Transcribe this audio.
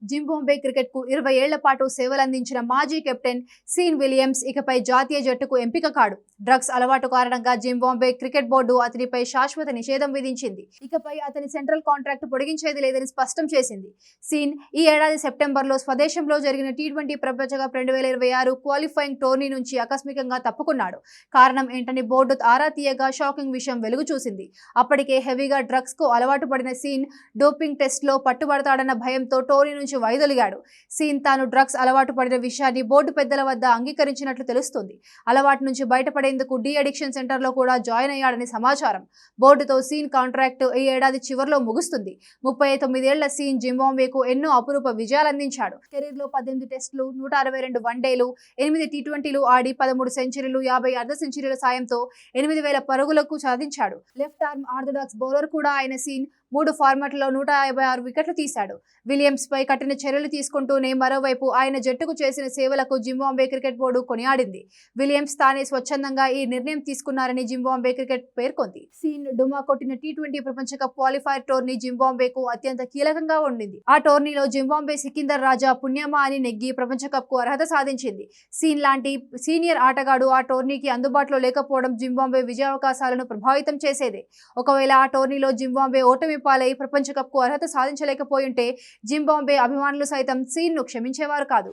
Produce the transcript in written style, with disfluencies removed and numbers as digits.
Zimbabwe క్రికెట్కు 20 ఏళ్ల పాటు సేవలందించిన మాజీ కెప్టెన్ సీన్ విలియమ్స్ ఇకపై జాతీయ జట్టుకు ఎంపిక కాడు. డ్రగ్స్ అలవాటు కారణంగా జింబాబ్వే క్రికెట్ బోర్డు అతనిపై శాశ్వత నిషేధం విధించింది. ఇకపై అతని సెంట్రల్ కాంట్రాక్టు పొడిగించేది లేదని స్పష్టం చేసింది. సీన్ ఈ ఏడాది సెప్టెంబర్లో స్వదేశంలో జరిగిన టీ20 ప్రపంచ కప్ 2026 క్వాలిఫైయింగ్ టోర్నీ నుంచి ఆకస్మికంగా తప్పుకున్నాడు. కారణం ఏంటని బోర్డు ఆరా తీయగా షాకింగ్ విషయం వెలుగు చూసింది. అప్పటికే హెవీగా డ్రగ్స్ కు అలవాటు పడిన సీన్ డోపింగ్ టెస్ట్ లో పట్టుబడతాడన్న భయంతో టోర్నీ నుంచి వైదొలిగాడు. సీన్ తాను డ్రగ్స్ అలవాటు పడిన విషయాన్ని బోర్డు పెద్దల వద్ద అంగీకరించినట్లు తెలుస్తోంది. అలవాటు నుంచి బయటపడేందుకు డి అడిక్షన్ సెంటర్ లో కూడా జాయిన్ అయ్యాడని సమాచారం. బోర్డుతో సీన్ కాంట్రాక్టు ఈ ఏడాది చివరిలో ముగుస్తుంది. 39 ఏళ్ల సీన్ జింబాబ్వేకు ఎన్నో అపురూప విజయాలందించాడు. కెరీర్ లో 18 టెస్టులు, 162 వన్డేలు, 8 టీ20లు ఆడి 13 సెంచరీలు, 50 అర్ధ సెంచరీల సాయంతో 8000 పరుగులకు సాధించాడు. లెఫ్ట్ ఆర్మ్ ఆర్థోడాక్స్ బౌలర్ కూడా అయిన సీన్ 3 ఫార్మాట్లలో 156 వికెట్లు తీశాడు. విలియమ్స్ పై కఠిన చర్యలు తీసుకుంటూనే మరోవైపు ఆయన జట్టుకు చేసిన సేవలకు జింబాబ్వే క్రికెట్ బోర్డు కొనియాడింది. విలియమ్స్ తానే స్వచ్ఛందంగా ఈ నిర్ణయం తీసుకున్నారని జింబాబ్వే క్రికెట్ పేర్కొంది. సీన్ డుమా కొట్టిన టీ20 ప్రపంచ కప్ క్వాలిఫైర్ టోర్నీ జింబాబ్వేకు అత్యంత కీలకంగా ఉండింది. ఆ టోర్నీలో జింబాబ్వే సికిందర్ రాజా పుణ్యమా అని నెగ్గి ప్రపంచ కప్ కు అర్హత సాధించింది. సీన్ లాంటి సీనియర్ ఆటగాడు ఆ టోర్నీకి అందుబాటులో లేకపోవడం జింబాబ్వే విజయావకాశాలను ప్రభావితం చేసేదే. ఒకవేళ ఆ టోర్నీలో జింబాబ్వే ఓటమి పాలై ప్రపంచ కప్ కు అర్హత సాధించలేకపోయింటే జింబాబ్వే అభిమానులు సైతం సీన్ ను క్షమించేవారు కాదు.